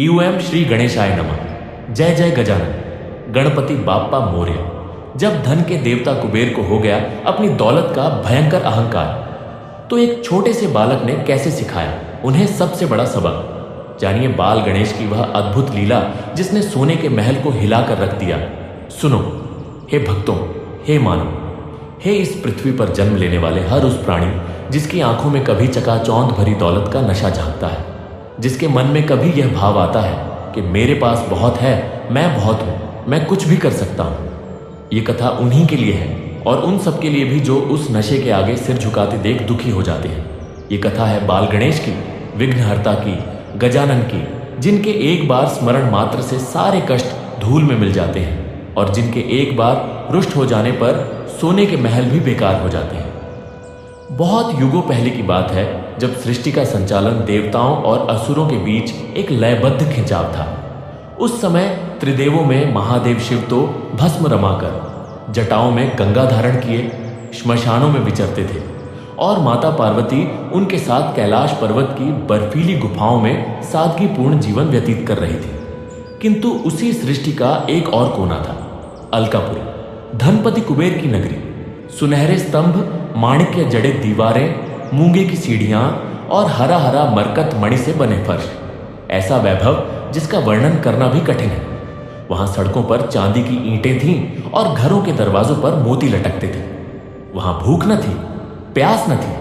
UM Shri गणेशाय नमः। जय जय गजानन गणपति बाप्पा मोरया। जब धन के देवता कुबेर को हो गया अपनी दौलत का भयंकर अहंकार, तो एक छोटे से बालक ने कैसे सिखाया उन्हें सबसे बड़ा सबक। जानिए बाल गणेश की वह अद्भुत लीला जिसने सोने के महल को हिलाकर रख दिया। सुनो हे भक्तों, हे मानव, हे इस पृथ्वी पर जन्म लेने वाले हर उस प्राणी जिसकी आंखों में कभी चकाचौंध भरी दौलत का नशा झांकता है, जिसके मन में कभी यह भाव आता है कि मेरे पास बहुत है, मैं बहुत हूं, मैं कुछ भी कर सकता हूं। ये कथा उन्हीं के लिए है और उन सब के लिए भी जो उस नशे के आगे सिर झुकाते देख दुखी हो जाते हैं। ये कथा है बाल गणेश की, विघ्नहर्ता की, गजानन की, जिनके एक बार स्मरण मात्र से सारे कष्ट धूल में मिल जाते हैं और जिनके एक बार रुष्ट हो जाने पर सोने के महल भी बेकार हो जाते हैं। बहुत युगों पहले की बात है जब सृष्टि का संचालन देवताओं और असुरों के बीच एक लयबद्ध खिंचाव था। उस समय त्रिदेवों में महादेव शिव तो भस्म रमाकर जटाओं में गंगा धारण किए श्मशानों में विचरते थे और माता पार्वती उनके साथ कैलाश पर्वत की बर्फीली गुफाओं में सादगीपूर्ण जीवन व्यतीत कर रही थी। किंतु उसी सृष्टि का एक और कोना था, अलकापुरी, धनपति कुबेर की नगरी। सुनहरे स्तंभ, माणिक्य जड़े दीवारें, मूंगे की सीढ़ियां और हरा हरा मरकत मणि से बने फर्श, ऐसा वैभव जिसका वर्णन करना भी कठिन है। वहां सड़कों पर चांदी की ईंटें थीं और घरों के दरवाजों पर मोती लटकते थे। वहां भूख न थी, प्यास न थी,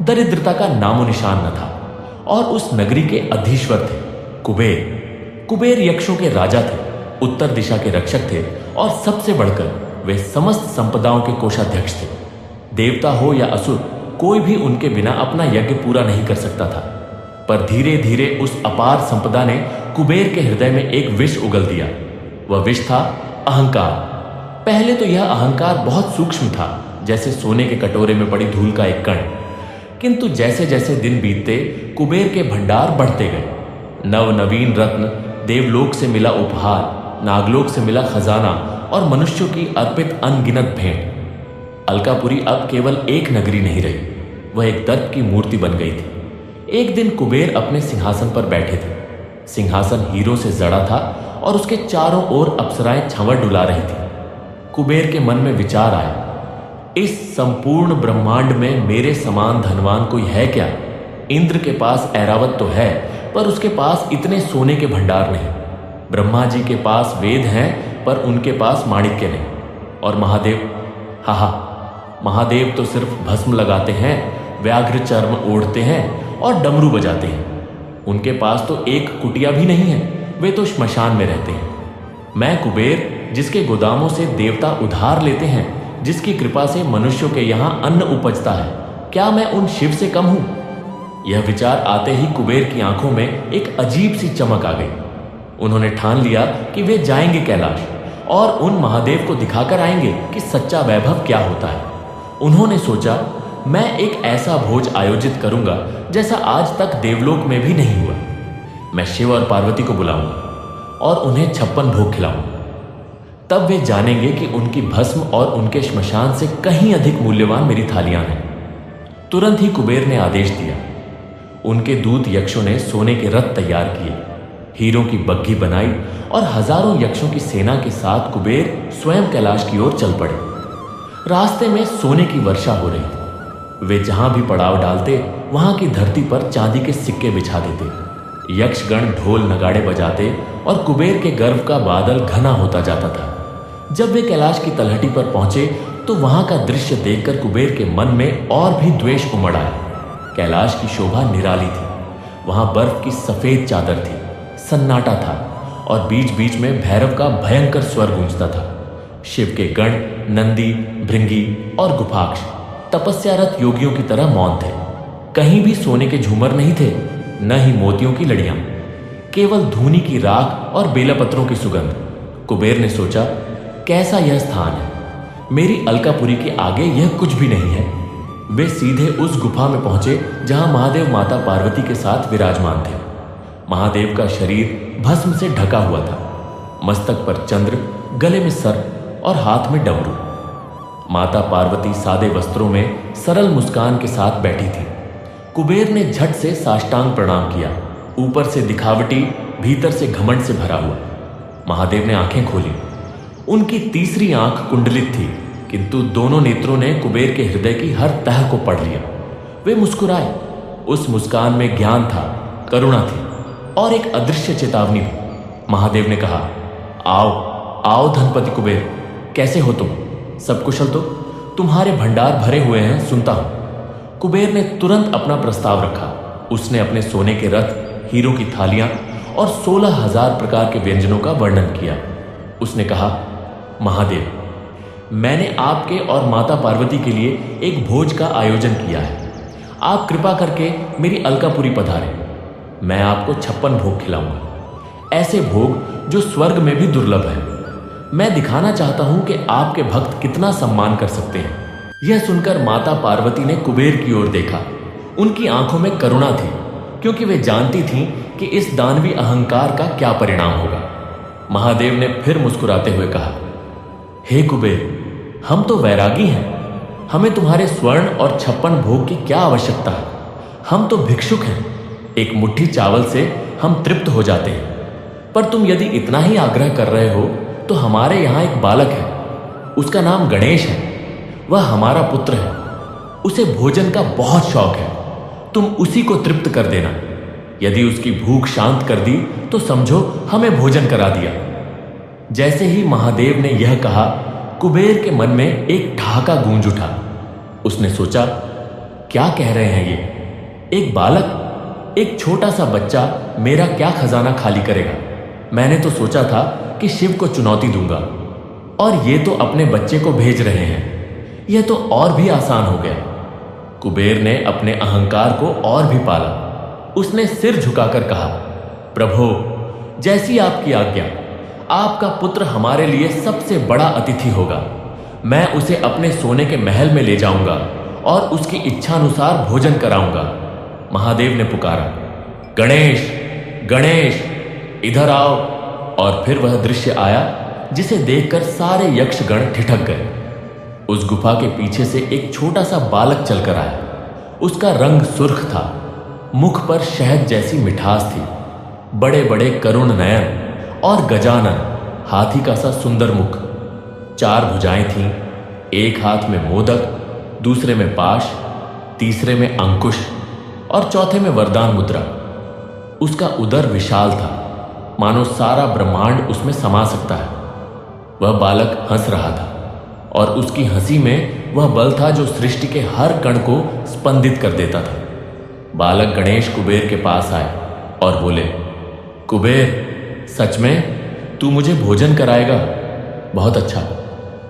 दरिद्रता का नामो निशान न था। और उस नगरी के अधीश्वर थे कुबेर। कुबेर यक्षों के राजा थे, उत्तर दिशा के रक्षक थे और सबसे बढ़कर वे समस्त संपदाओं के कोषाध्यक्ष थे। देवता हो या असुर, कोई भी उनके बिना अपना यज्ञ पूरा नहीं कर सकता था। पर धीरे धीरे उस अपार संपदा ने कुबेर के हृदय में एक विष उगल दिया। वह विष था अहंकार। पहले तो यह अहंकार बहुत सूक्ष्म था, जैसे सोने के कटोरे में पड़ी धूल का एक कण। किंतु जैसे जैसे दिन बीतते कुबेर के भंडार बढ़ते गए। नव नवीन रत्न, देवलोक से मिला उपहार, नागलोक से मिला खजाना और मनुष्यों की अर्पित अनगिनत भेंट। अलकापुरी अब केवल एक नगरी नहीं रही, वह एक दर्प की मूर्ति बन गई थी। एक दिन कुबेर अपने सिंहासन पर बैठे थे। सिंहासन हीरों से जड़ा था और उसके चारों ओर अप्सराएं छंवर डुला रही थी। कुबेर के मन में विचार आया, इस संपूर्ण ब्रह्मांड में मेरे समान धनवान कोई है क्या? इंद्र के पास ऐरावत तो है, पर उसके पास इतने सोने के भंडार नहीं। ब्रह्मा जी के पास वेद हैं, पर उनके पास माणिक्य नहीं। और महादेव, हा, महादेव तो सिर्फ भस्म लगाते हैं, व्याघ्र चर्म ओढ़ते हैं और डमरू बजाते हैं। उनके पास तो एक कुटिया भी नहीं है, वे तो श्मशान में रहते हैं। मैं कुबेर, जिसके गोदामों से देवता उधार लेते हैं, जिसकी कृपा से मनुष्यों के यहाँ अन्न उपजता है, क्या मैं उन शिव से कम हूं? यह विचार आते ही कुबेर की आंखों में एक अजीब सी चमक आ गई। उन्होंने ठान लिया कि वे जाएंगे कैलाश और उन महादेव को दिखाकर आएंगे कि सच्चा वैभव क्या होता है। उन्होंने सोचा, मैं एक ऐसा भोज आयोजित करूंगा जैसा आज तक देवलोक में भी नहीं हुआ। मैं शिव और पार्वती को बुलाऊंगा और उन्हें 56 भोग खिलाऊंगा। तब वे जानेंगे कि उनकी भस्म और उनके श्मशान से कहीं अधिक मूल्यवान मेरी थालियां हैं। तुरंत ही कुबेर ने आदेश दिया। उनके दूत यक्षों ने सोने के रथ तैयार किए, हीरों की बग्घी बनाई और हजारों यक्षों की सेना के साथ कुबेर स्वयं कैलाश की ओर चल पड़े। रास्ते में सोने की वर्षा हो रही थी। वे जहां भी पड़ाव डालते, वहां की धरती पर चांदी के सिक्के बिछा देते। यक्षगण ढोल नगाड़े बजाते और कुबेर के गर्व का बादल घना होता जाता था। जब वे कैलाश की तलहटी पर पहुंचे तो वहां का दृश्य देखकर कुबेर के मन में और भी द्वेष उमड़ आया। कैलाश की शोभा निराली थी। वहां बर्फ की सफेद चादर थी, सन्नाटा था और बीच बीच में भैरव का भयंकर स्वर गूंजता था। शिव के गण, नंदी, भृंगी और गुफाक्ष तपस्यारत योगियों की तरह मौन थे। कहीं भी सोने के झूमर नहीं थे, न ही मोतियों की लड़ियां, केवल धूनी की राख और बेलापत्रों की सुगंध। कुबेर ने सोचा, कैसा यह स्थान है, मेरी अलकापुरी के आगे यह कुछ भी नहीं है। वे सीधे उस गुफा में पहुंचे जहां महादेव माता पार्वती के साथ विराजमान थे। महादेव का शरीर भस्म से ढका हुआ था, मस्तक पर चंद्र, गले में सर्प और हाथ में डमरू। माता पार्वती सादे वस्त्रों में सरल मुस्कान के साथ बैठी थी। कुबेर ने झट से साष्टांग प्रणाम किया। ऊपर से दिखावटी भीतर से घमंड से भरा हुआ। महादेव ने आंखें खोली। उनकी तीसरी आंख कुंडलित थी, किंतु दोनों नेत्रों ने कुबेर के हृदय की हर तह को पढ़ लिया। वे मुस्कुराए। उस मुस्कान में ज्ञान था, करुणा थी और एक अदृश्य चेतावनी भी। महादेव ने कहा, आओ आओ धनपति कुबेर, कैसे हो तुम? सब कुशल तो? तुम्हारे भंडार भरे हुए हैं, सुनता हूं। कुबेर ने तुरंत अपना प्रस्ताव रखा। उसने अपने सोने के रथ, हीरों की थालियां और 16,000 प्रकार के व्यंजनों का वर्णन किया। उसने कहा, महादेव, मैंने आपके और माता पार्वती के लिए एक भोज का आयोजन किया है। आप कृपा करके मेरी अलकापुरी पधारें। मैं आपको 56 भोग खिलाऊंगा, ऐसे भोग जो स्वर्ग में भी दुर्लभ है। मैं दिखाना चाहता हूं कि आपके भक्त कितना सम्मान कर सकते हैं। यह सुनकर माता पार्वती ने कुबेर की ओर देखा। उनकी आंखों में करुणा थी, क्योंकि वे जानती थीं कि इस दानवी अहंकार का क्या परिणाम होगा। महादेव ने फिर मुस्कुराते हुए कहा, हे कुबेर, हम तो वैरागी हैं। हमें तुम्हारे स्वर्ण और 56 भोग की क्या आवश्यकता है? हम तो भिक्षुक हैं। एक मुट्ठी चावल से हम तृप्त हो जाते हैं। पर तुम यदि इतना ही आग्रह कर रहे हो तो हमारे यहां एक बालक है। उसका नाम गणेश है। वह हमारा पुत्र है। उसे भोजन का बहुत शौक है। तुम उसी को तृप्त कर देना। यदि उसकी भूख शांत कर दी तो समझो हमें भोजन करा दिया। जैसे ही महादेव ने यह कहा, कुबेर के मन में एक ठहाका गूंज उठा। उसने सोचा, क्या कह रहे हैं ये? एक बालक, एक छोटा सा बच्चा मेरा क्या खजाना खाली करेगा? मैंने तो सोचा था कि शिव को चुनौती दूंगा, और ये तो अपने बच्चे को भेज रहे हैं। यह तो और भी आसान हो गया। कुबेर ने अपने अहंकार को और भी पाला। उसने सिर झुकाकर कहा, प्रभो, जैसी आपकी आज्ञा। आपका पुत्र हमारे लिए सबसे बड़ा अतिथि होगा। मैं उसे अपने सोने के महल में ले जाऊंगा और उसकी इच्छानुसार भोजन कराऊंगा। महादेव ने पुकारा, गणेश, गणेश, इधर आओ। और फिर वह दृश्य आया जिसे देखकर सारे यक्षगण ठिठक गए। उस गुफा के पीछे से एक छोटा सा बालक चलकर आया। उसका रंग सुर्ख था, मुख पर शहद जैसी मिठास थी, बड़े बड़े करुण नयन और गजानन, हाथी का सा सुंदर मुख। 4 भुजाएं थीं, एक हाथ में मोदक, दूसरे में पाश, तीसरे में अंकुश और चौथे में वरदान मुद्रा। उसका उदर विशाल था, मानो सारा ब्रह्मांड उसमें समा सकता है। वह बालक हंस रहा था, और उसकी हंसी में वह बल था जो सृष्टि के हर कण को स्पंदित कर देता था। बालक गणेश कुबेर के पास आए और बोले, कुबेर, सच में तू मुझे भोजन कराएगा? बहुत अच्छा,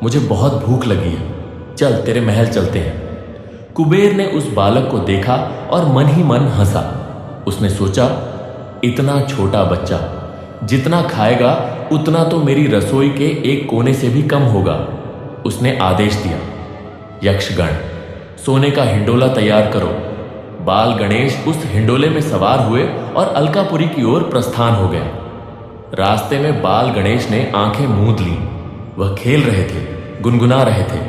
मुझे बहुत भूख लगी है। चल तेरे महल चलते हैं। कुबेर ने उस बालक को देखा और मन ही मन हंसा। उसने सोचा, इतना छोटा बच्चा जितना खाएगा उतना तो मेरी रसोई के एक कोने से भी कम होगा। उसने आदेश दिया, यक्षगण, सोने का हिंडोला तैयार करो। बाल गणेश उस हिंडोले में सवार हुए और अलकापुरी की ओर प्रस्थान हो गया। रास्ते में बाल गणेश ने आंखें मूंद लीं। वह खेल रहे थे, गुनगुना रहे थे,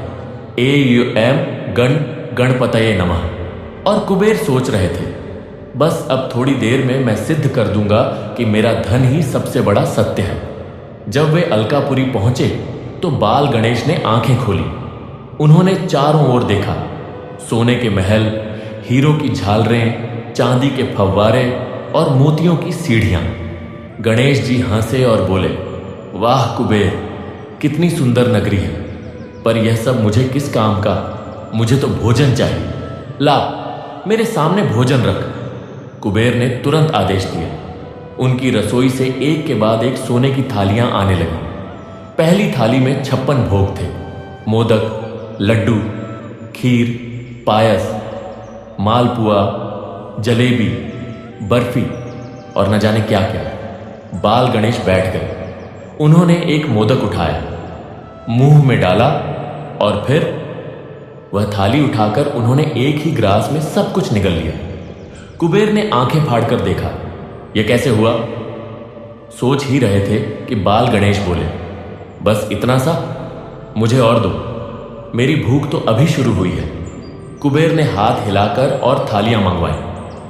एम गण गणपतये नमः। और कुबेर सोच रहे थे, बस अब थोड़ी देर में मैं सिद्ध कर दूंगा कि मेरा धन ही सबसे बड़ा सत्य है। जब वे अलकापुरी पहुंचे तो बाल गणेश ने आंखें खोली। उन्होंने चारों ओर देखा। सोने के महल, हीरों की झालरें, चांदी के फव्वारे और मोतियों की सीढ़ियां। गणेश जी हंसे और बोले, वाह कुबेर, कितनी सुंदर नगरी है, पर यह सब मुझे किस काम का? मुझे तो भोजन चाहिए। ला, मेरे सामने भोजन रख। कुबेर ने तुरंत आदेश दिया। उनकी रसोई से एक के बाद एक सोने की थालियां आने लगी। पहली थाली में 56 भोग थे, मोदक, लड्डू, खीर, पायस, मालपुआ, जलेबी, बर्फी और न जाने क्या क्या। बाल गणेश बैठ गए। उन्होंने एक मोदक उठाया, मुंह में डाला और फिर वह थाली उठाकर उन्होंने एक ही ग्रास में सब कुछ निगल लिया। कुबेर ने आंखें फाड़कर देखा, यह कैसे हुआ? सोच ही रहे थे कि बाल गणेश बोले, बस इतना सा? मुझे और दो, मेरी भूख तो अभी शुरू हुई है। कुबेर ने हाथ हिलाकर और थालियां मंगवाई।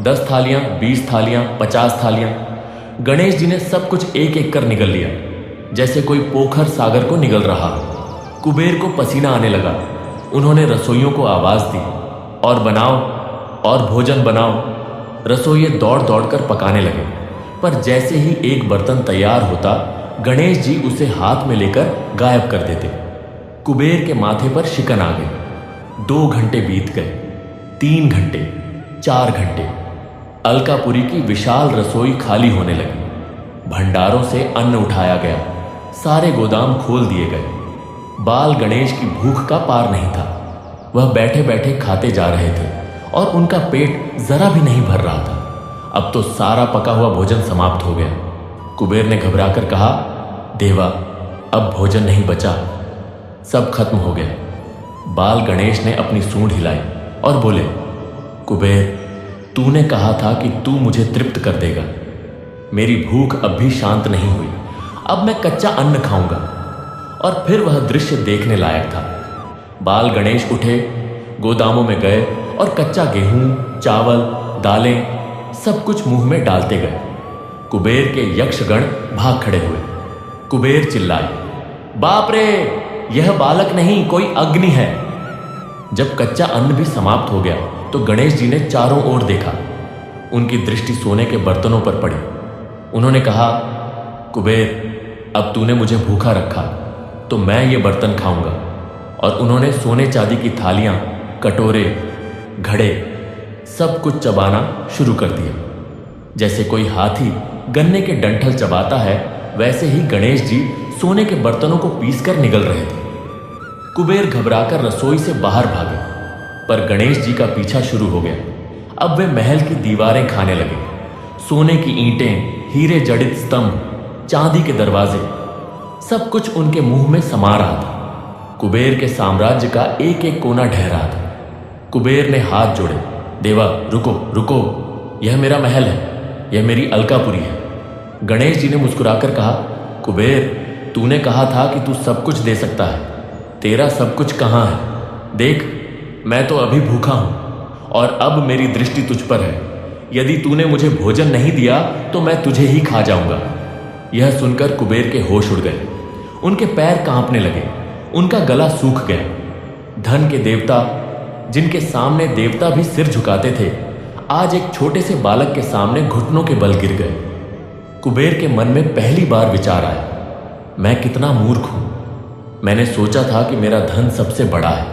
10 थालियां, 20 थालियां, 50 थालियां। गणेश जी ने सब कुछ एक एक कर निगल लिया, जैसे कोई पोखर सागर को निगल रहा हो। कुबेर को पसीना आने लगा। उन्होंने रसोइयों को आवाज दी, और बनाओ और भोजन बनाओ। रसोइये दौड़ दौड़ कर पकाने लगे, पर जैसे ही एक बर्तन तैयार होता, गणेश जी उसे हाथ में लेकर गायब कर देते। कुबेर के माथे पर शिकन आ गई। 2 घंटे बीत गए, 3 घंटे, 4 घंटे। अलकापुरी की विशाल रसोई खाली होने लगी। भंडारों से अन्न उठाया गया, सारे गोदाम खोल दिए गए। बाल गणेश की भूख का पार नहीं था। वह बैठे बैठे खाते जा रहे थे और उनका पेट जरा भी नहीं भर रहा था। अब तो सारा पका हुआ भोजन समाप्त हो गया। कुबेर ने घबराकर कहा, देवा, अब भोजन नहीं बचा, सब खत्म हो गया। बाल गणेश ने अपनी सूंड हिलाई और बोले, कुबेर, तूने कहा था कि तू मुझे तृप्त कर देगा। मेरी भूख अब भी शांत नहीं हुई। अब मैं कच्चा अन्न खाऊंगा। और फिर वह दृश्य देखने लायक था। बाल गणेश उठे, गोदामों में गए और कच्चा गेहूं, चावल, दालें सब कुछ मुंह में डालते गए। कुबेर के यक्षगण भाग खड़े हुए। कुबेर चिल्लाए, बाप रे, यह बालक नहीं, कोई अग्नि है। जब कच्चा अन्न भी समाप्त हो गया तो गणेश जी ने चारों ओर देखा। उनकी दृष्टि सोने के बर्तनों पर पड़ी। उन्होंने कहा, कुबेर, अब तूने मुझे भूखा रखा तो मैं ये बर्तन खाऊंगा। और उन्होंने सोने चांदी की थालियां, कटोरे, घड़े सब कुछ चबाना शुरू कर दिया। जैसे कोई हाथी गन्ने के डंठल चबाता है, वैसे ही गणेश जी सोने के बर्तनों को पीसकर निगल रहे थे। कुबेर घबराकर रसोई से बाहर भागे, पर गणेश जी का पीछा शुरू हो गया। अब वे महल की दीवारें खाने लगे। सोने की ईंटें, हीरे जड़ित स्तंभ, चांदी के दरवाजे, सब कुछ उनके मुंह में समा रहा था। कुबेर के साम्राज्य का एक एक कोना ढह रहा था। कुबेर ने हाथ जोड़े, देवा, रुको रुको, यह मेरा महल है, यह मेरी अलकापुरी है। गणेश जी ने मुस्कुराकर कहा, कुबेर, तूने कहा था कि तू सब कुछ दे सकता है, तेरा सब कुछ कहाँ है? देख, मैं तो अभी भूखा हूं और अब मेरी दृष्टि तुझ पर है। यदि तूने मुझे भोजन नहीं दिया तो मैं तुझे ही खा जाऊंगा। यह सुनकर कुबेर के होश उड़ गए। उनके पैर कांपने लगे, उनका गला सूख गया। धन के देवता, जिनके सामने देवता भी सिर झुकाते थे, आज एक छोटे से बालक के सामने घुटनों के बल गिर गए। कुबेर के मन में पहली बार विचार आया, मैं कितना मूर्ख हूं। मैंने सोचा था कि मेरा धन सबसे बड़ा है,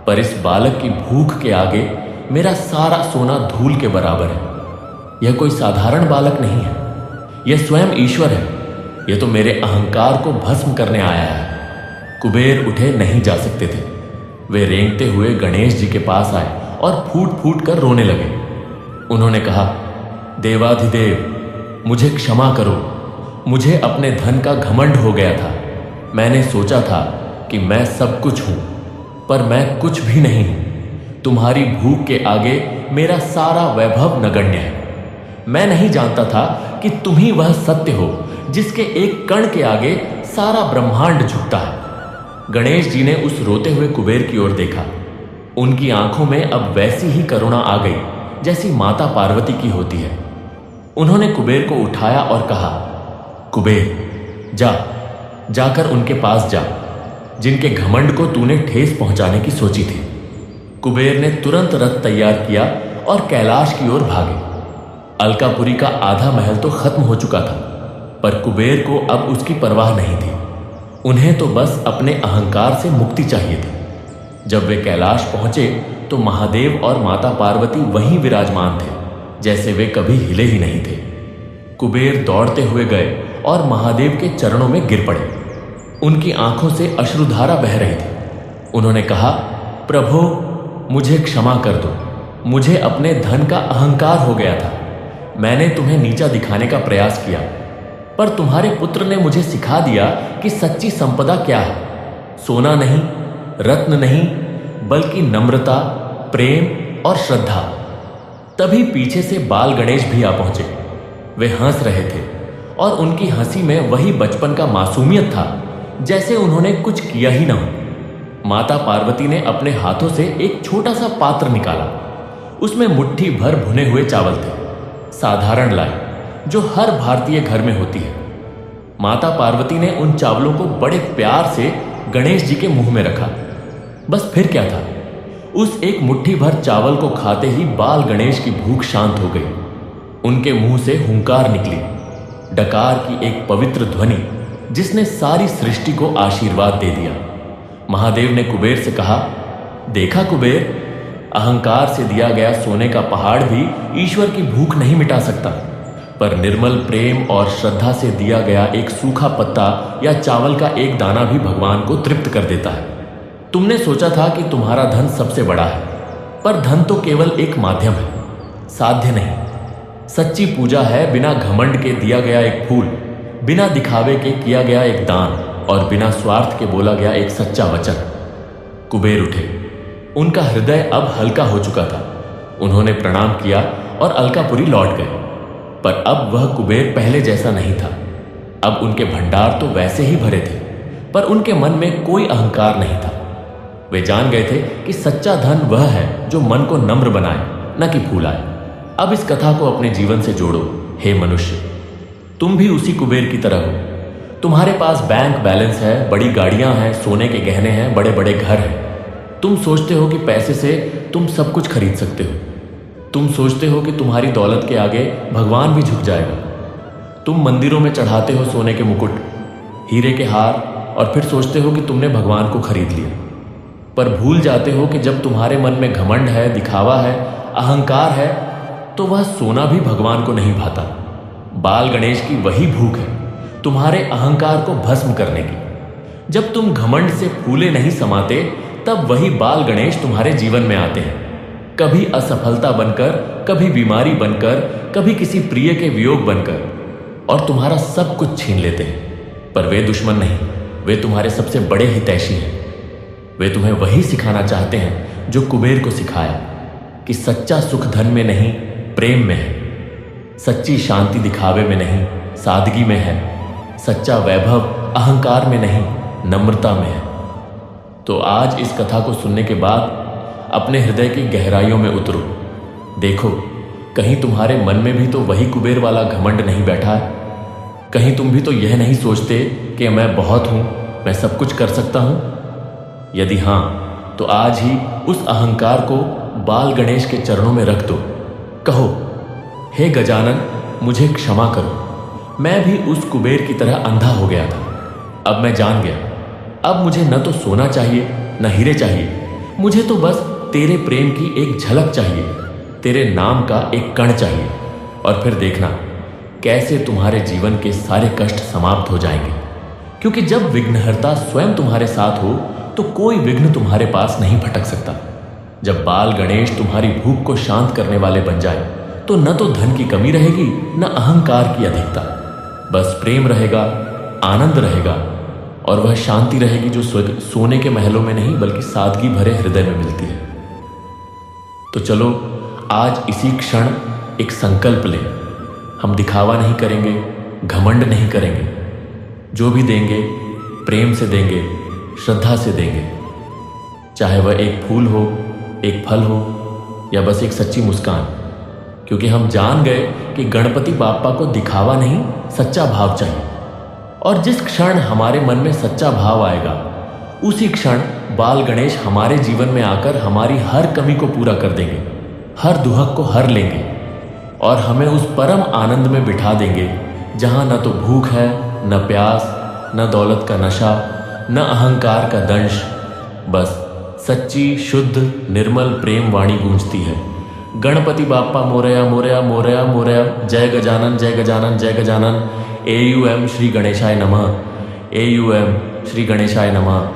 पर इस बालक की भूख के आगे मेरा सारा सोना धूल के बराबर है। यह कोई साधारण बालक नहीं है, यह स्वयं ईश्वर है। यह तो मेरे अहंकार को भस्म करने आया है। कुबेर उठे नहीं जा सकते थे। वे रेंगते हुए गणेश जी के पास आए और फूट फूट कर रोने लगे। उन्होंने कहा, देवाधिदेव, मुझे क्षमा करो। मुझे अपने धन का घमंड हो गया था। मैंने सोचा था कि मैं सब कुछ हूं, पर मैं कुछ भी नहीं हूं। तुम्हारी भूख के आगे मेरा सारा वैभव नगण्य है। मैं नहीं जानता था कि तुम ही वह सत्य हो जिसके एक कण के आगे सारा ब्रह्मांड झुकता है। गणेश जी ने उस रोते हुए कुबेर की ओर देखा। उनकी आंखों में अब वैसी ही करुणा आ गई जैसी माता पार्वती की होती है। उन्होंने कुबेर को उठाया और कहा, कुबेर, जाकर उनके पास जा जिनके घमंड को तूने ठेस पहुंचाने की सोची थी। कुबेर ने तुरंत रथ तैयार किया और कैलाश की ओर भागे। अलकापुरी का आधा महल तो खत्म हो चुका था, पर कुबेर को अब उसकी परवाह नहीं थी। उन्हें तो बस अपने अहंकार से मुक्ति चाहिए थी। जब वे कैलाश पहुंचे तो महादेव और माता पार्वती वहीं विराजमान थे, जैसे वे कभी हिले ही नहीं थे। कुबेर दौड़ते हुए गए और महादेव के चरणों में गिर पड़े। उनकी आंखों से अश्रुधारा बह रही थी। उन्होंने कहा, प्रभु, मुझे क्षमा कर दो। मुझे अपने धन का अहंकार हो गया था। मैंने तुम्हें नीचा दिखाने का प्रयास किया, पर तुम्हारे पुत्र ने मुझे सिखा दिया कि सच्ची संपदा क्या है। सोना नहीं, रत्न नहीं, बल्कि नम्रता, प्रेम और श्रद्धा। तभी पीछे से बाल गणेश भी आ पहुंचे। वे हंस रहे थे और उनकी हंसी में वही बचपन का मासूमियत था, जैसे उन्होंने कुछ किया ही ना हो। माता पार्वती ने अपने हाथों से एक छोटा सा पात्र निकाला। उसमें मुट्ठी भर भुने हुए चावल थे, साधारण लाए, जो हर भारतीय घर में होती है। माता पार्वती ने उन चावलों को बड़े प्यार से गणेश जी के मुंह में रखा। बस फिर क्या था, उस एक मुट्ठी भर चावल को खाते ही बाल गणेश की भूख शांत हो गई। उनके मुंह से हुंकार निकली, डकार की एक पवित्र ध्वनि जिसने सारी सृष्टि को आशीर्वाद दे दिया। महादेव ने कुबेर से कहा, देखा कुबेर, अहंकार से दिया गया सोने का पहाड़ भी ईश्वर की भूख नहीं मिटा सकता, पर निर्मल प्रेम और श्रद्धा से दिया गया एक सूखा पत्ता या चावल का एक दाना भी भगवान को तृप्त कर देता है। तुमने सोचा था कि तुम्हारा धन सबसे बड़ा है, पर धन तो केवल एक माध्यम है, साध्य नहीं। सच्ची पूजा है बिना घमंड के दिया गया एक फूल, बिना दिखावे के किया गया एक दान और बिना स्वार्थ के बोला गया एक सच्चा वचन। कुबेर उठे। उनका हृदय अब हल्का हो चुका था। उन्होंने प्रणाम किया और अलकापुरी लौट गए। पर अब वह कुबेर पहले जैसा नहीं था। अब उनके भंडार तो वैसे ही भरे थे, पर उनके मन में कोई अहंकार नहीं था। वे जान गए थे कि सच्चा धन वह है जो मन को नम्र बनाए, न कि फूलाए। अब इस कथा को अपने जीवन से जोड़ो। हे मनुष्य, तुम भी उसी कुबेर की तरह हो। तुम्हारे पास बैंक बैलेंस है, बड़ी गाड़ियां हैं, सोने के गहने हैं, बड़े बड़े घर हैं। तुम सोचते हो कि पैसे से तुम सब कुछ खरीद सकते हो। तुम सोचते हो कि तुम्हारी दौलत के आगे भगवान भी झुक जाएगा। तुम मंदिरों में चढ़ाते हो सोने के मुकुट, हीरे के हार, और फिर सोचते हो कि तुमने भगवान को खरीद लिया। पर भूल जाते हो कि जब तुम्हारे मन में घमंड है, दिखावा है, अहंकार है, तो वह सोना भी भगवान को नहीं भाता। बाल गणेश की वही भूख है तुम्हारे अहंकार को भस्म करने की। जब तुम घमंड से फूले नहीं समाते, तब वही बाल गणेश तुम्हारे जीवन में आते हैं। कभी असफलता बनकर, कभी बीमारी बनकर, कभी किसी प्रिय के वियोग बनकर, और तुम्हारा सब कुछ छीन लेते हैं। पर वे दुश्मन नहीं, वे तुम्हारे सबसे बड़े हितैषी हैं। वे तुम्हें वही सिखाना चाहते हैं जो कुबेर को सिखाया, कि सच्चा सुख धन में नहीं, प्रेम में है। सच्ची शांति दिखावे में नहीं, सादगी में है। सच्चा वैभव अहंकार में नहीं, नम्रता में है। तो आज इस कथा को सुनने के बाद अपने हृदय की गहराइयों में उतरो। देखो, कहीं तुम्हारे मन में भी तो वही कुबेर वाला घमंड नहीं बैठा है। कहीं तुम भी तो यह नहीं सोचते कि मैं बहुत हूं, मैं सब कुछ कर सकता हूं। यदि हां, तो आज ही उस अहंकार को बाल गणेश के चरणों में रख दो। कहो, हे गजानन, मुझे क्षमा करो। मैं भी उस कुबेर की तरह अंधा हो गया था। अब मैं जान गया। अब मुझे न तो सोना चाहिए, न हीरे चाहिए। मुझे तो बस तेरे प्रेम की एक झलक चाहिए, तेरे नाम का एक कण चाहिए। और फिर देखना कैसे तुम्हारे जीवन के सारे कष्ट समाप्त हो जाएंगे। क्योंकि जब विघ्नहर्ता स्वयं तुम्हारे साथ हो, तो कोई विघ्न तुम्हारे पास नहीं भटक सकता। जब बाल गणेश तुम्हारी भूख को शांत करने वाले बन जाए, तो न तो धन की कमी रहेगी, न अहंकार की अधिकता। बस प्रेम रहेगा, आनंद रहेगा, और वह शांति रहेगी जो सोने के महलों में नहीं, बल्कि सादगी भरे हृदय में मिलती है। तो चलो आज इसी क्षण एक संकल्प लें। हम दिखावा नहीं करेंगे, घमंड नहीं करेंगे। जो भी देंगे, प्रेम से देंगे, श्रद्धा से देंगे। चाहे वह एक फूल हो, एक फल हो, या बस एक सच्ची मुस्कान। क्योंकि हम जान गए कि गणपति बाप्पा को दिखावा नहीं, सच्चा भाव चाहिए। और जिस क्षण हमारे मन में सच्चा भाव आएगा, उसी क्षण बाल गणेश हमारे जीवन में आकर हमारी हर कमी को पूरा कर देंगे, हर दुहक को हर लेंगे, और हमें उस परम आनंद में बिठा देंगे जहां न तो भूख है, न प्यास, न दौलत का नशा, न अहंकार का दंश। बस सच्ची शुद्ध निर्मल प्रेम वाणी गूंजती है, गणपति बाप्पा मोरया मोरया मोरया मोरया, जय गजानन जय गजानन जय गजानन। AUM श्री गणेशाय नमः, AUM श्री गणेशाय नमः,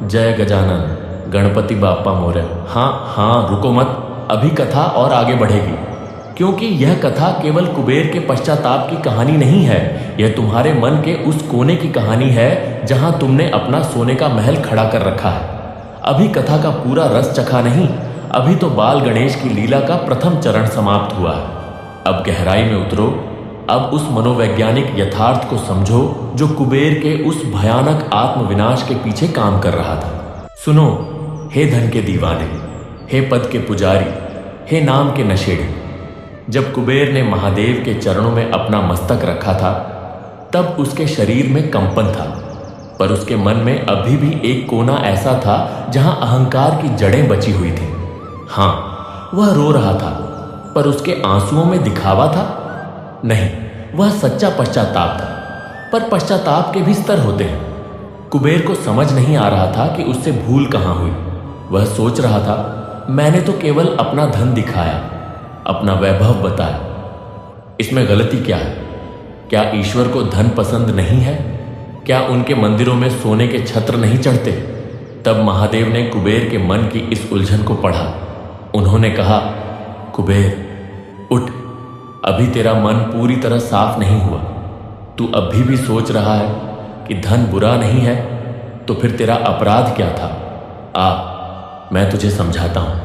जय गजानन गणपति बाप्पा मोरया। हाँ, रुको मत, अभी कथा और आगे बढ़ेगी। क्योंकि यह कथा केवल कुबेर के पश्चाताप की कहानी नहीं है, यह तुम्हारे मन के उस कोने की कहानी है जहां तुमने अपना सोने का महल खड़ा कर रखा है। अभी कथा का पूरा रस चखा नहीं, अभी तो बाल गणेश की लीला का प्रथम चरण समाप्त हुआ है। अब गहराई में उतरो, अब उस मनोवैज्ञानिक यथार्थ को समझो जो कुबेर के उस भयानक आत्मविनाश के पीछे काम कर रहा था। सुनो, हे धन के दीवाने, हे पद के पुजारी, हे नाम के नशेड़े, जब कुबेर ने महादेव के चरणों में अपना मस्तक रखा था तब उसके शरीर में कंपन था, पर उसके मन में अभी भी एक कोना ऐसा था जहां अहंकार की जड़ें बची हुई थी। हां, वह रो रहा था, पर उसके आंसुओं में दिखावा था नहीं, वह सच्चा पश्चाताप था। पर पश्चाताप के भी स्तर होते हैं। कुबेर को समझ नहीं आ रहा था कि उससे भूल कहां हुई। वह सोच रहा था, मैंने तो केवल अपना धन दिखाया, अपना वैभव बताया, इसमें गलती क्या है? क्या ईश्वर को धन पसंद नहीं है? क्या उनके मंदिरों में सोने के छत्र नहीं चढ़ते? तब महादेव ने कुबेर के मन की इस उलझन को पढ़ा। उन्होंने कहा, कुबेर उठ, अभी तेरा मन पूरी तरह साफ नहीं हुआ। तू अभी भी सोच रहा है कि धन बुरा नहीं है, तो फिर तेरा अपराध क्या था? आ, मैं तुझे समझाता हूं।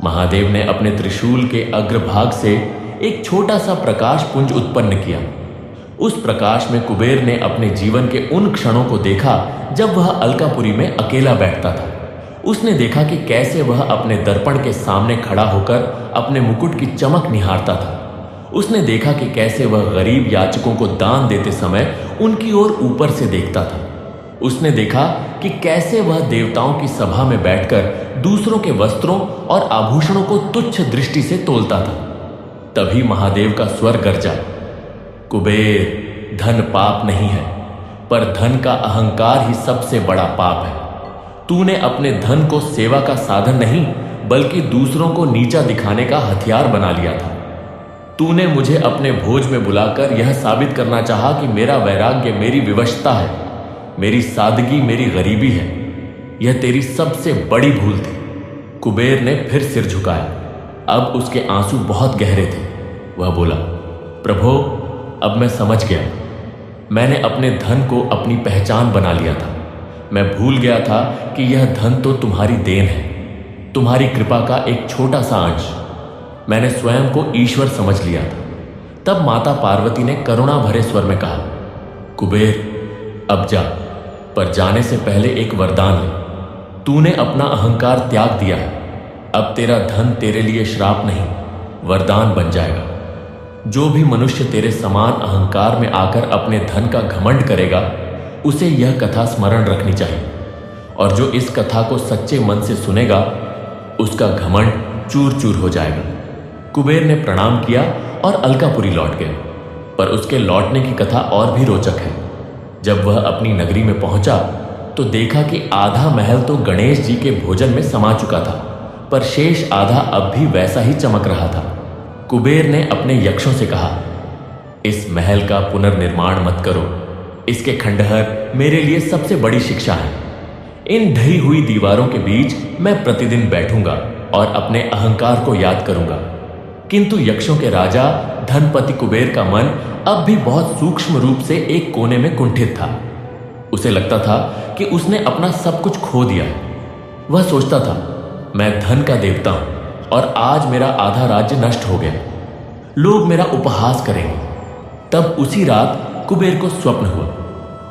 महादेव ने अपने त्रिशूल के अग्रभाग से एक छोटा सा प्रकाश पुंज उत्पन्न किया। उस प्रकाश में कुबेर ने अपने जीवन के उन क्षणों को देखा जब वह अलकापुरी में अकेला बैठता था। उसने देखा कि कैसे वह अपने दर्पण के सामने खड़ा होकर अपने मुकुट की चमक निहारता था। उसने देखा कि कैसे वह गरीब याचकों को दान देते समय उनकी ओर ऊपर से देखता था। उसने देखा कि कैसे वह देवताओं की सभा में बैठकर दूसरों के वस्त्रों और आभूषणों को तुच्छ दृष्टि से तोलता था। तभी महादेव का स्वर गरजा, कुबेर, धन पाप नहीं है, पर धन का अहंकार ही सबसे बड़ा पाप है। तूने अपने धन को सेवा का साधन नहीं बल्कि दूसरों को नीचा दिखाने का हथियार बना लिया था। तूने मुझे अपने भोज में बुलाकर यह साबित करना चाहा कि मेरा वैराग्य मेरी विवशता है, मेरी सादगी मेरी गरीबी है। यह तेरी सबसे बड़ी भूल थी। कुबेर ने फिर सिर झुकाया। अब उसके आंसू बहुत गहरे थे। वह बोला, प्रभो, अब मैं समझ गया। मैंने अपने धन को अपनी पहचान बना लिया था। मैं भूल गया था कि यह धन तो तुम्हारी देन है, तुम्हारी कृपा का एक छोटा सा अंश। मैंने स्वयं को ईश्वर समझ लिया था। तब माता पार्वती ने करुणा भरे स्वर में कहा, कुबेर, अब जा, पर जाने से पहले एक वरदान ले। तूने अपना अहंकार त्याग दिया है। अब तेरा धन तेरे लिए श्राप नहीं, वरदान बन जाएगा। जो भी मनुष्य तेरे समान अहंकार में आकर अपने धन का घमंड करेगा, उसे यह कथा स्मरण रखनी चाहिए, और जो इस कथा को सच्चे मन से सुनेगा, उसका घमंड चूर चूर हो जाएगा। कुबेर ने प्रणाम किया और अलकापुरी लौट गया। पर उसके लौटने की कथा और भी रोचक है। जब वह अपनी नगरी में पहुंचा तो देखा कि आधा महल तो गणेश जी के भोजन में समा चुका था, पर शेष आधा अब भी वैसा ही चमक रहा था। कुबेर ने अपने यक्षों से कहा, इस महल का पुनर्निर्माण मत करो। इसके खंडहर मेरे लिए सबसे बड़ी शिक्षा है। इन ढही हुई दीवारों के बीच मैं प्रतिदिन बैठूंगा और अपने अहंकार को याद करूंगा। किंतु यक्षों के राजा धनपति कुबेर का मन अब भी बहुत सूक्ष्म रूप से एक कोने में कुंठित था। उसे लगता था कि उसने अपना सब कुछ खो दिया है। वह सोचता था, मैं धन का देवता हूं और आज मेरा आधा राज्य नष्ट हो गया। लोग मेरा उपहास करेंगे। तब उसी रात कुबेर को स्वप्न हुआ।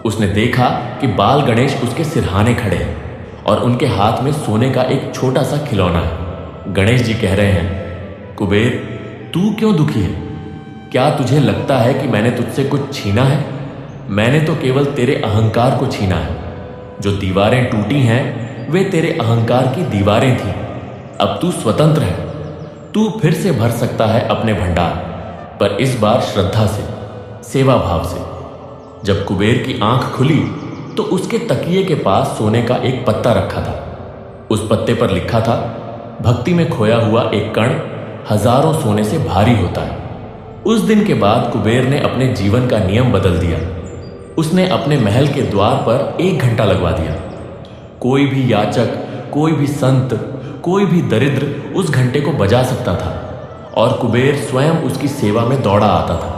उसने देखा कि बाल गणेश उसके सिरहाने खड़े हैं और उनके हाथ में सोने का एक छोटा सा खिलौना है। गणेश जी कह रहे हैं, कुबेर, तू क्यों दुखी है? क्या तुझे लगता है कि मैंने तुझसे कुछ छीना है? मैंने तो केवल तेरे अहंकार को छीना है। जो दीवारें टूटी हैं वे तेरे अहंकार की दीवारें थीं। अब तू स्वतंत्र है। तू फिर से भर सकता है अपने भंडार, पर इस बार श्रद्धा से, सेवा भाव से। जब कुबेर की आंख खुली तो उसके तकिए के पास सोने का एक पत्ता रखा था। उस पत्ते पर लिखा था, भक्ति में खोया हुआ एक कण हजारों सोने से भारी होता है। उस दिन के बाद कुबेर ने अपने जीवन का नियम बदल दिया। उसने अपने महल के द्वार पर 1 घंटा लगवा दिया। कोई भी याचक, कोई भी संत, कोई भी दरिद्र उस घंटे को बजा सकता था और कुबेर स्वयं उसकी सेवा में दौड़ा आता था।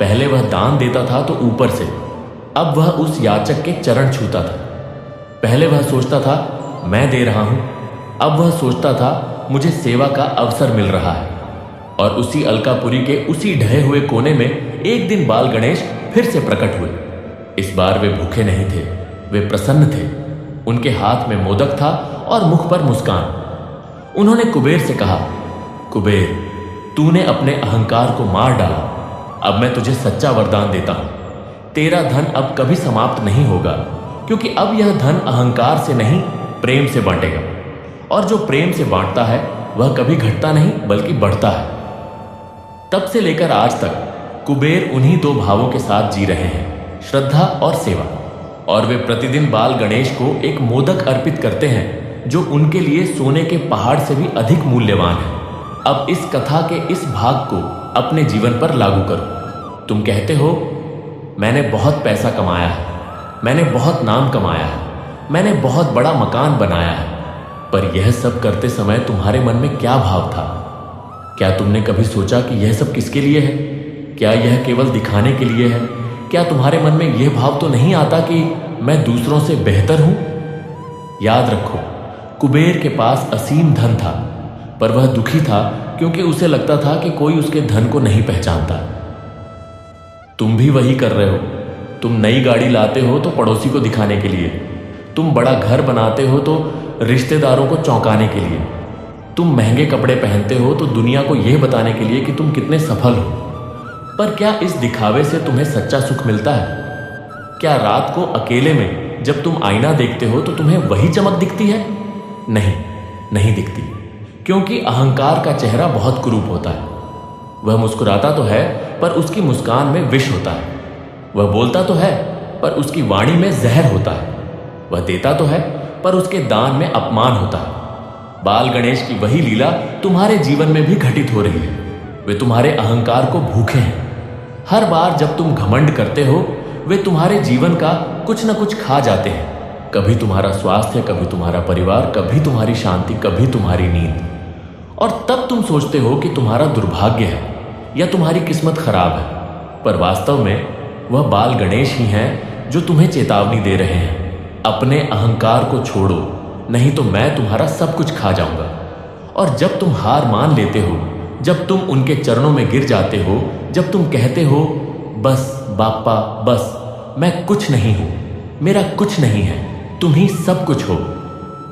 पहले वह दान देता था तो ऊपर से, अब वह उस याचक के चरण छूता था। पहले वह सोचता था मैं दे रहा हूं, अब वह सोचता था मुझे सेवा का अवसर मिल रहा है। और उसी अलकापुरी के उसी ढहे हुए कोने में एक दिन बाल गणेश फिर से प्रकट हुए। इस बार वे भूखे नहीं थे, वे प्रसन्न थे। उनके हाथ में मोदक था और मुख पर मुस्कान। उन्होंने कुबेर से कहा, कुबेर, तूने अपने अहंकार को मार डाला। अब मैं तुझे सच्चा वरदान देता हूं, तेरा धन अब कभी समाप्त नहीं होगा, क्योंकि अब यह धन अहंकार से नहीं प्रेम से बांटेगा, और जो प्रेम से बांटता है वह कभी घटता नहीं बल्कि बढ़ता है। तब से लेकर आज तक कुबेर उन्हीं दो भावों के साथ जी रहे हैं, श्रद्धा और सेवा। और वे प्रतिदिन बाल गणेश को एक मोदक अर्पित करते हैं जो उनके लिए सोने के पहाड़ से भी अधिक मूल्यवान है। अब इस कथा के इस भाग को अपने जीवन पर लागू करो। तुम कहते हो मैंने बहुत पैसा कमाया है, मैंने बहुत नाम कमाया है, मैंने बहुत बड़ा मकान बनाया है, पर यह सब करते समय तुम्हारे मन में क्या भाव था? क्या तुमने कभी सोचा कि यह सब किसके लिए है? क्या यह केवल दिखाने के लिए है? क्या तुम्हारे मन में यह भाव तो नहीं आता कि मैं दूसरों से बेहतर हूं? याद रखो, कुबेर के पास असीम धन था, पर वह दुखी था क्योंकि उसे लगता था कि कोई उसके धन को नहीं पहचानता। तुम भी वही कर रहे हो। तुम नई गाड़ी लाते हो तो पड़ोसी को दिखाने के लिए, तुम बड़ा घर बनाते हो तो रिश्तेदारों को चौंकाने के लिए, तुम महंगे कपड़े पहनते हो तो दुनिया को यह बताने के लिए कि तुम कितने सफल हो। पर क्या इस दिखावे से तुम्हें सच्चा सुख मिलता है? क्या रात को अकेले में जब तुम आईना देखते हो तो तुम्हें वही चमक दिखती है? नहीं, नहीं दिखती, क्योंकि अहंकार का चेहरा बहुत कुरूप होता है। वह मुस्कुराता तो है पर उसकी मुस्कान में विष होता है। वह बोलता तो है पर उसकी वाणी में जहर होता है। वह देता तो है पर उसके दान में अपमान होता है। बाल गणेश की वही लीला तुम्हारे जीवन में भी घटित हो रही है। वे तुम्हारे अहंकार को भूखे हैं। हर बार जब तुम घमंड करते हो, वे तुम्हारे जीवन का कुछ न कुछ खा जाते हैं। कभी तुम्हारा स्वास्थ्य, कभी तुम्हारा परिवार, कभी तुम्हारी शांति, कभी तुम्हारी नींद। और तब तुम सोचते हो कि तुम्हारा दुर्भाग्य है या तुम्हारी किस्मत खराब है, पर वास्तव में वह बाल गणेश ही हैं जो तुम्हें चेतावनी दे रहे हैं, अपने अहंकार को छोड़ो, नहीं तो मैं तुम्हारा सब कुछ खा जाऊंगा। और जब तुम हार मान लेते हो, जब तुम उनके चरणों में गिर जाते हो, जब तुम कहते हो बस बाप्पा बस, मैं कुछ नहीं हूं, मेरा कुछ नहीं है, तुम ही सब कुछ हो,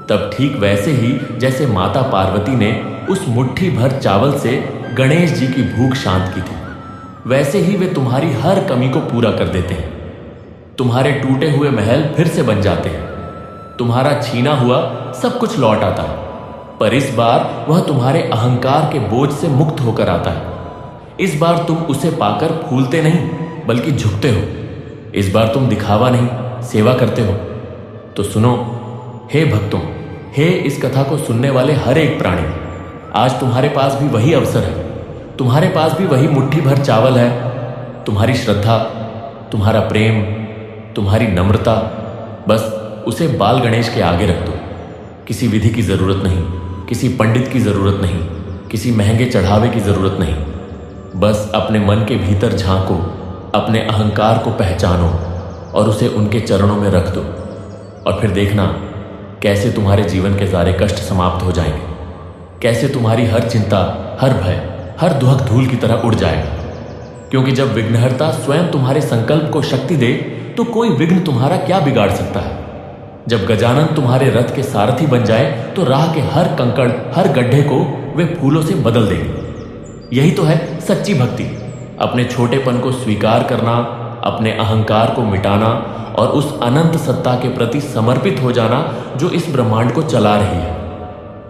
तब ठीक वैसे ही जैसे माता पार्वती ने उस मुट्ठी भर चावल से गणेश जी की भूख शांत की थी, वैसे ही वे तुम्हारी हर कमी को पूरा कर देते हैं। तुम्हारे टूटे हुए महल फिर से बन जाते हैं, तुम्हारा छीना हुआ सब कुछ लौट आता है, पर इस बार वह तुम्हारे अहंकार के बोझ से मुक्त होकर आता है। इस बार तुम उसे पाकर फूलते नहीं बल्कि झुकते हो। इस बार तुम दिखावा नहीं, सेवा करते हो। तो सुनो हे भक्तों, हे इस कथा को सुनने वाले हर एक प्राणी, आज तुम्हारे पास भी वही अवसर है, तुम्हारे पास भी वही मुट्ठी भर चावल है। तुम्हारी श्रद्धा, तुम्हारा प्रेम, तुम्हारी नम्रता, बस उसे बाल गणेश के आगे रख दो। किसी विधि की जरूरत नहीं, किसी पंडित की जरूरत नहीं, किसी महंगे चढ़ावे की जरूरत नहीं। बस अपने मन के भीतर झांको, अपने अहंकार को पहचानो और उसे उनके चरणों में रख दो, और फिर देखना कैसे तुम्हारे जीवन के सारे कष्ट समाप्त हो जाएंगे, कैसे तुम्हारी हर चिंता, हर भय, हर दुहक धूल की तरह उड़ जाएगा। क्योंकि जब विघ्नहर्ता स्वयं तुम्हारे संकल्प को शक्ति दे तो कोई विघ्न तुम्हारा क्या बिगाड़ सकता है। जब गजानन तुम्हारे रथ के सारथी बन जाए तो राह के हर कंकड़, हर गड्ढे को वे फूलों से बदल देंगे। यही तो है सच्ची भक्ति, अपने छोटेपन को स्वीकार करना, अपने अहंकार को मिटाना और उस अनंत सत्ता के प्रति समर्पित हो जाना जो इस ब्रह्मांड को चला रही है।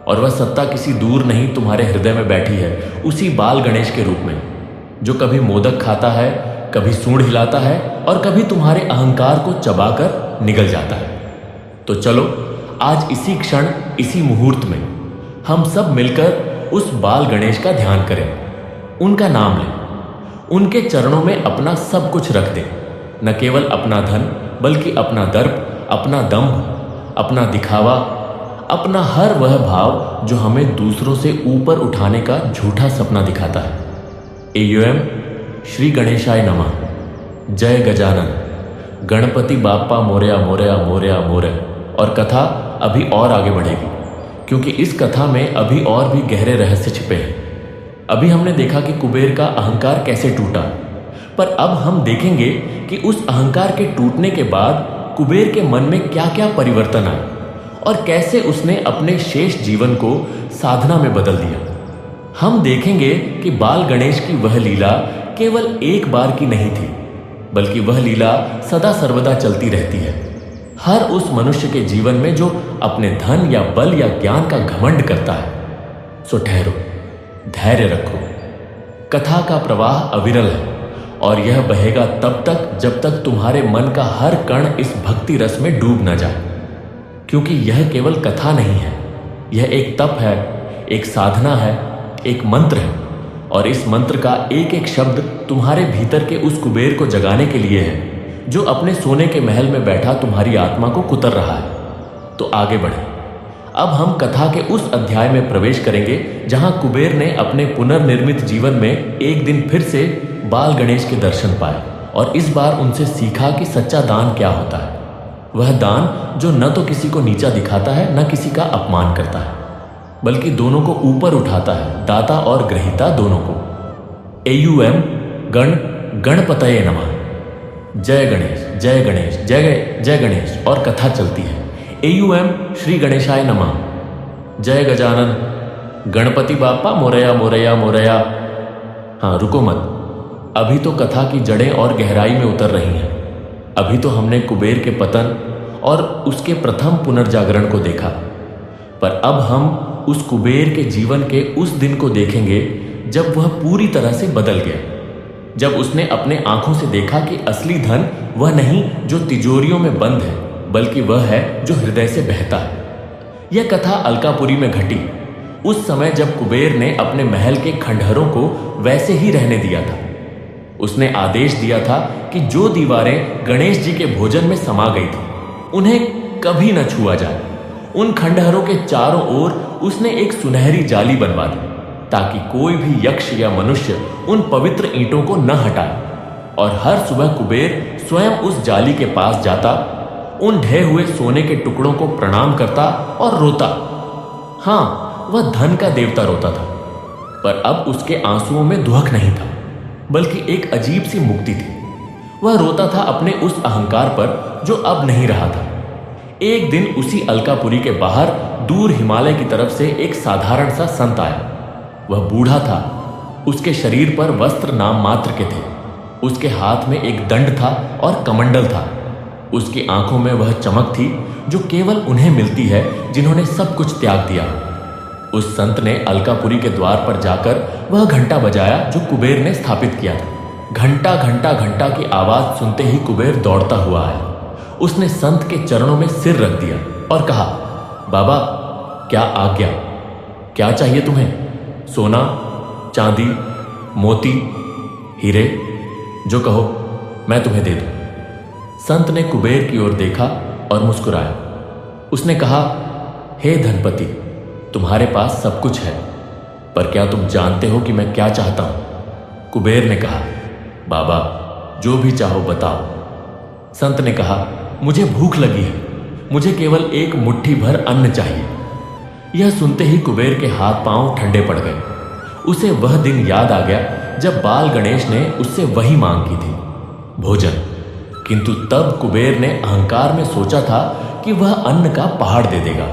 और वह सत्ता किसी दूर नहीं, तुम्हारे हृदय में बैठी है, उसी बाल गणेश के रूप में, जो कभी मोदक खाता है, कभी सूंड हिलाता है और कभी तुम्हारे अहंकार को चबाकर निगल जाता है। तो चलो आज इसी क्षण, इसी मुहूर्त में हम सब मिलकर उस बाल गणेश का ध्यान करें, उनका नाम लें, उनके चरणों में अपना सब कुछ रख दें। न केवल अपना धन बल्कि अपना दर्प, अपना दंभ, अपना दिखावा, अपना हर वह भाव जो हमें दूसरों से ऊपर उठाने का झूठा सपना दिखाता है। AUM श्री गणेशाय नमः। जय गजानन। गणपति बाप्पा मोरया मोरया मोरया मोरया। और कथा अभी और आगे बढ़ेगी, क्योंकि इस कथा में अभी और भी गहरे रहस्य छिपे हैं। अभी हमने देखा कि कुबेर का अहंकार कैसे टूटा, पर अब हम देखेंगे कि उस अहंकार के टूटने के बाद कुबेर के मन में क्या क्या परिवर्तन आए और कैसे उसने अपने शेष जीवन को साधना में बदल दिया। हम देखेंगे कि बाल गणेश की वह लीला केवल एक बार की नहीं थी, बल्कि वह लीला सदा सर्वदा चलती रहती है। हर उस मनुष्य के जीवन में जो अपने धन या बल या ज्ञान का घमंड करता है। सो ठहरो, धैर्य रखो। कथा का प्रवाह अविरल है और यह बहेगा तब तक जब तक तुम्हारे मन का हर कण इस भक्ति रस में डूब न जाए। क्योंकि यह केवल कथा नहीं है, यह एक तप है, एक साधना है, एक मंत्र है। और इस मंत्र का एक एक शब्द तुम्हारे भीतर के उस कुबेर को जगाने के लिए है जो अपने सोने के महल में बैठा तुम्हारी आत्मा को कुतर रहा है। तो आगे बढ़े। अब हम कथा के उस अध्याय में प्रवेश करेंगे जहां कुबेर ने अपने पुनर्निर्मित जीवन में एक दिन फिर से बाल गणेश के दर्शन पाए और इस बार उनसे सीखा कि सच्चा दान क्या होता है। वह दान जो न तो किसी को नीचा दिखाता है न किसी का अपमान करता है, बल्कि दोनों को ऊपर उठाता है, दाता और ग्रहीता दोनों को। AUM गणपतये नमः। जय गणेश, जय गणेश, जय जय गणेश और कथा चलती है। AUM श्री गणेशाय नमः। जय गजानन, गणपति बाप्पा मोरया मोरया मोरया। हाँ, रुको मत, अभी तो कथा की जड़ें और गहराई में उतर रही हैं। अभी तो हमने कुबेर के पतन और उसके प्रथम पुनर्जागरण को देखा, पर अब हम उस कुबेर के जीवन के उस दिन को देखेंगे जब वह पूरी तरह से बदल गया, जब उसने अपने आंखों से देखा कि असली धन वह नहीं जो तिजोरियों में बंद है, बल्कि वह है जो हृदय से बहता है। यह कथा अलकापुरी में घटी उस समय जब कुबेर ने अपने महल के खंडहरों को वैसे ही रहने दिया था। उसने आदेश दिया था कि जो दीवारें गणेश जी के भोजन में समा गई थी उन्हें कभी न छुआ जाए। उन खंडहरों के चारों ओर उसने एक सुनहरी जाली बनवा दी ताकि कोई भी यक्ष या मनुष्य उन पवित्र ईंटों को न हटाए। और हर सुबह कुबेर स्वयं उस जाली के पास जाता, उन ढहे हुए सोने के टुकड़ों को प्रणाम करता और रोता। हाँ, वह धन का देवता रोता था, पर अब उसके आंसुओं में दुहक नहीं था, बल्कि एक अजीब सी मुक्ति थी। वह रोता था अपने उस अहंकार पर जो अब नहीं रहा था। एक दिन उसी अलकापुरी के बाहर दूर हिमालय की तरफ से एक साधारण सा संत आया। वह बूढ़ा था, उसके शरीर पर वस्त्र नाम मात्र के थे। उसके हाथ में एक दंड था और कमंडल था। उसकी आंखों में वह चमक थी जो केवल उन्हें मिलती है जिन्होंने सब कुछ त्याग दिया। उस संत ने अलकापुरी के द्वार पर जाकर वह घंटा बजाया जो कुबेर ने स्थापित किया था। घंटा घंटा घंटा की आवाज सुनते ही कुबेर दौड़ता हुआ आया। उसने संत के चरणों में सिर रख दिया और कहा, बाबा, क्या आज्ञा? क्या चाहिए तुम्हें? सोना, चांदी, मोती, हीरे, जो कहो मैं तुम्हें दे दूं। संत ने कुबेर की ओर देखा और मुस्कुराया। उसने कहा, हे धनपति, तुम्हारे पास सब कुछ है, पर क्या तुम जानते हो कि मैं क्या चाहता हूं? कुबेर ने कहा, बाबा, जो भी चाहो बताओ। संत ने कहा, मुझे भूख लगी है, मुझे केवल एक मुट्ठी भर अन्न चाहिए। यह सुनते ही कुबेर के हाथ पांव ठंडे पड़ गए। उसे वह दिन याद आ गया जब बाल गणेश ने उससे वही मांग की थी, भोजन। किंतु तब कुबेर ने अहंकार में सोचा था कि वह अन्न का पहाड़ दे देगा,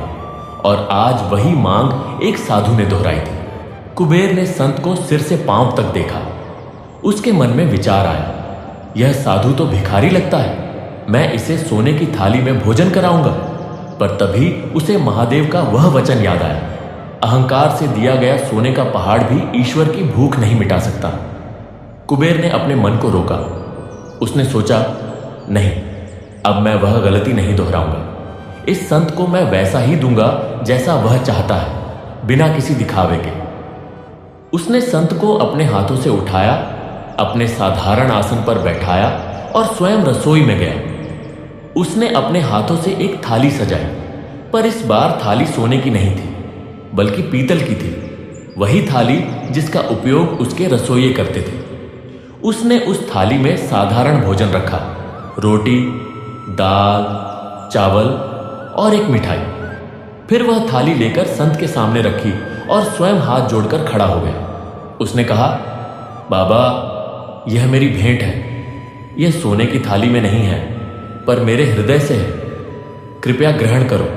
और आज वही मांग एक साधु ने दोहराई थी। कुबेर ने संत को सिर से पांव तक देखा। उसके मन में विचार आया, यह साधु तो भिखारी लगता है, मैं इसे सोने की थाली में भोजन कराऊंगा। पर तभी उसे महादेव का वह वचन याद आया, अहंकार से दिया गया सोने का पहाड़ भी ईश्वर की भूख नहीं मिटा सकता। कुबेर ने अपने मन को रोका। उसने सोचा, नहीं, अब मैं वह गलती नहीं दोहराऊंगा। इस संत को मैं वैसा ही दूंगा जैसा वह चाहता है, बिना किसी दिखावे के। उसने संत को अपने हाथों से उठाया, अपने साधारण आसन पर बैठाया और स्वयं रसोई में गया। उसने अपने हाथों से एक थाली सजाई, पर इस बार थाली सोने की नहीं थी, बल्कि पीतल की थी, वही थाली जिसका उपयोग उसके रसोइये करते थे। उसने उस थाली में साधारण भोजन रखा, रोटी, दाल, चावल और एक मिठाई। फिर वह थाली लेकर संत के सामने रखी और स्वयं हाथ जोड़कर खड़ा हो गया। उसने कहा, बाबा, यह मेरी भेंट है। यह सोने की थाली में नहीं है, पर मेरे हृदय से है, कृपया ग्रहण करो।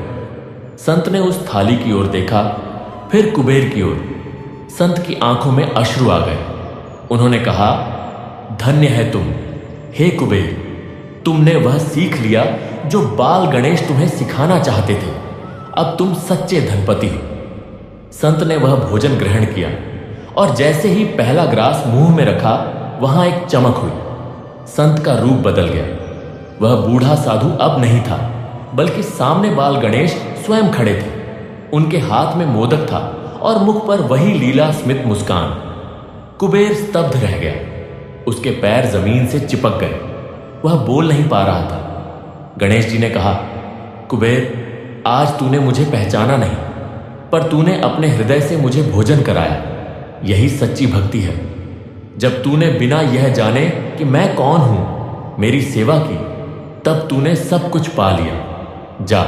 संत ने उस थाली की ओर देखा, फिर कुबेर की ओर। संत की आंखों में अश्रु आ गए। उन्होंने कहा, धन्य है तुम हे कुबेर, तुमने वह सीख लिया जो बाल गणेश तुम्हें सिखाना चाहते थे। अब तुम सच्चे धनपति हो। संत ने वह भोजन ग्रहण किया और जैसे ही पहला ग्रास मुंह में रखा, वहां एक चमक हुई। संत का रूप बदल गया। वह बूढ़ा साधु अब नहीं था, बल्कि सामने बाल गणेश स्वयं खड़े थे। उनके हाथ में मोदक था और मुख पर वही लीला स्मित मुस्कान। कुबेर स्तब्ध रह गया। उसके पैर जमीन से चिपक गए। वह बोल नहीं पा रहा था। गणेश जी ने कहा, कुबेर, आज तूने मुझे पहचाना नहीं, पर तूने अपने हृदय से मुझे भोजन कराया। यही सच्ची भक्ति है। जब तूने बिना यह जाने कि मैं कौन हूं मेरी सेवा की, तब तूने सब कुछ पा लिया। जा,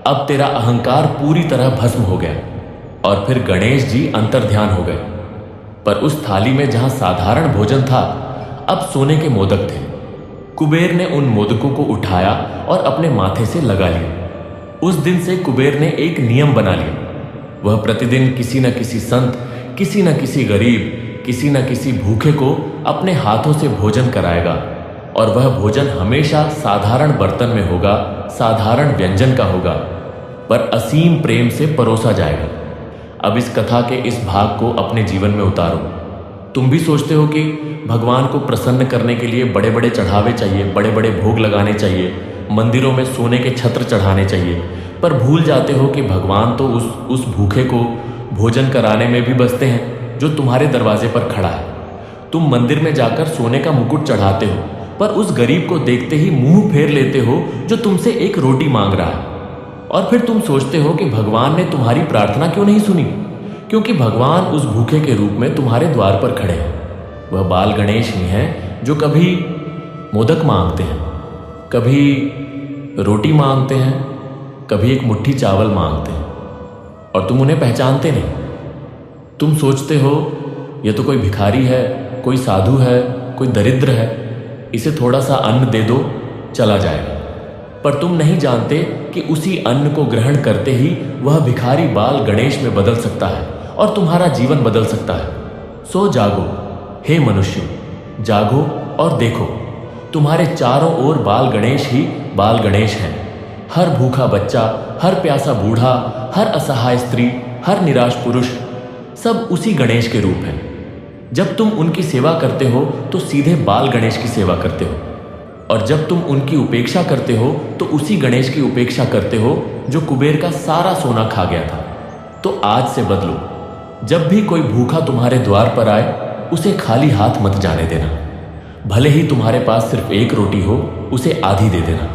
अब तेरा अहंकार पूरी तरह भस्म हो गया। और फिर गणेश जी अंतर्ध्यान हो गए। पर उस थाली में जहां साधारण भोजन था, अब सोने के मोदक थे। कुबेर ने उन मोदकों को उठाया और अपने माथे से लगा लिया। उस दिन से कुबेर ने एक नियम बना लिया। वह प्रतिदिन किसी न किसी संत, किसी न किसी गरीब, किसी न किसी भूखे को अपने हाथों से भोजन कराएगा। और वह भोजन हमेशा साधारण बर्तन में होगा, साधारण व्यंजन का होगा, पर असीम प्रेम से परोसा जाएगा। अब इस कथा के इस भाग को अपने जीवन में उतारो। तुम भी सोचते हो कि भगवान को प्रसन्न करने के लिए बड़े बड़े चढ़ावे चाहिए, बड़े बड़े भोग लगाने चाहिए, मंदिरों में सोने के छत्र चढ़ाने चाहिए, पर भूल जाते हो कि भगवान तो उस भूखे को भोजन कराने में भी बसते हैं जो तुम्हारे दरवाजे पर खड़ा है। तुम मंदिर में जाकर सोने का मुकुट चढ़ाते हो, पर उस गरीब को देखते ही मुंह फेर लेते हो जो तुमसे एक रोटी मांग रहा है। और फिर तुम सोचते हो कि भगवान ने तुम्हारी प्रार्थना क्यों नहीं सुनी, क्योंकि भगवान उस भूखे के रूप में तुम्हारे द्वार पर खड़े हैं। वह बाल गणेश ही हैं जो कभी मोदक मांगते हैं, कभी रोटी मांगते हैं, कभी एक मुट्ठी चावल मांगते हैं, और तुम उन्हें पहचानते नहीं। तुम सोचते हो यह तो कोई भिखारी है, कोई साधु है, कोई दरिद्र है, इसे थोड़ा सा अन्न दे दो, चला जाएगा। पर तुम नहीं जानते कि उसी अन्न को ग्रहण करते ही वह भिखारी बाल गणेश में बदल सकता है और तुम्हारा जीवन बदल सकता है। सो जागो हे मनुष्य, जागो और देखो, तुम्हारे चारों ओर बाल गणेश ही बाल गणेश हैं। हर भूखा बच्चा, हर प्यासा बूढ़ा, हर असहाय स्त्री, हर निराश पुरुष, सब उसी गणेश के रूप हैं। जब तुम उनकी सेवा करते हो तो सीधे बाल गणेश की सेवा करते हो, और जब तुम उनकी उपेक्षा करते हो तो उसी गणेश की उपेक्षा करते हो जो कुबेर का सारा सोना खा गया था। तो आज से बदलो। जब भी कोई भूखा तुम्हारे द्वार पर आए, उसे खाली हाथ मत जाने देना। भले ही तुम्हारे पास सिर्फ एक रोटी हो, उसे आधी दे देना।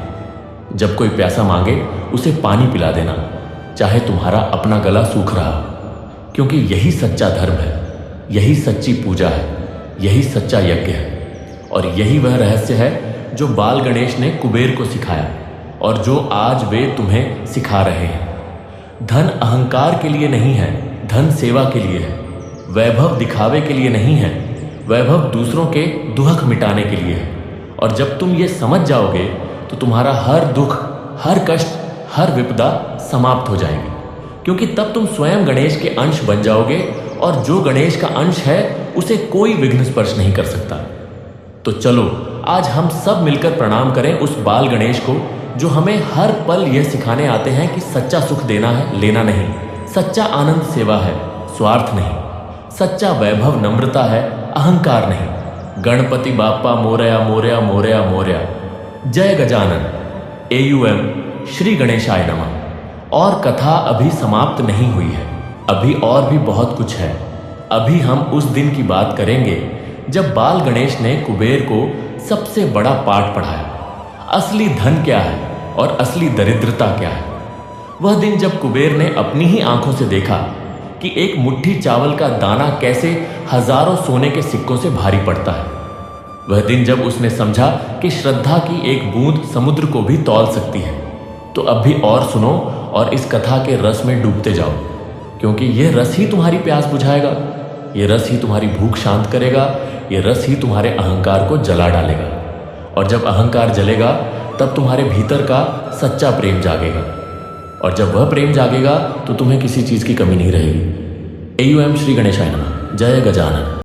जब कोई प्यासा मांगे, उसे पानी पिला देना, चाहे तुम्हारा अपना गला सूख रहा हो, क्योंकि यही सच्चा धर्म है, यही सच्ची पूजा है, यही सच्चा यज्ञ है। और यही वह रहस्य है जो बाल गणेश ने कुबेर को सिखाया और जो आज वे तुम्हें सिखा रहे हैं। धन अहंकार के लिए नहीं है, धन सेवा के लिए है। वैभव दिखावे के लिए नहीं है, वैभव दूसरों के दुख मिटाने के लिए है। और जब तुम ये समझ जाओगे तो तुम्हारा हर दुख, हर कष्ट, हर विपदा समाप्त हो जाएगी, क्योंकि तब तुम स्वयं गणेश के अंश बन जाओगे, और जो गणेश का अंश है उसे कोई विघ्न स्पर्श नहीं कर सकता। तो चलो आज हम सब मिलकर प्रणाम करें उस बाल गणेश को जो हमें हर पल यह सिखाने आते हैं कि सच्चा सुख देना है, लेना नहीं। सच्चा आनंद सेवा है, स्वार्थ नहीं। सच्चा वैभव नम्रता है, अहंकार नहीं। गणपति बाप्पा मोरया मोरया मोरया मोरया। जय गजानन। AUM श्री गणेशाय नमः। और कथा अभी समाप्त नहीं हुई है, अभी और भी बहुत कुछ है। अभी हम उस दिन की बात करेंगे जब बाल गणेश ने कुबेर को सबसे बड़ा पाठ पढ़ाया। असली धन क्या है और असली दरिद्रता क्या है। वह दिन जब कुबेर ने अपनी ही आंखों से देखा कि एक मुट्ठी चावल का दाना कैसे हजारों सोने के सिक्कों से भारी पड़ता है। वह दिन जब उसने समझा कि श्रद्धा की एक बूंद समुद्र को भी तौल सकती है। तो अब भी और सुनो और इस कथा के रस में डूबते जाओ, क्योंकि यह रस ही तुम्हारी प्यास बुझाएगा, यह रस ही तुम्हारी भूख शांत करेगा, यह रस ही तुम्हारे अहंकार को जला डालेगा। और जब अहंकार जलेगा तब तुम्हारे भीतर का सच्चा प्रेम जागेगा, और जब वह प्रेम जागेगा तो तुम्हें किसी चीज की कमी नहीं रहेगी। AUM श्री गणेशाय नमः। जय गजानन।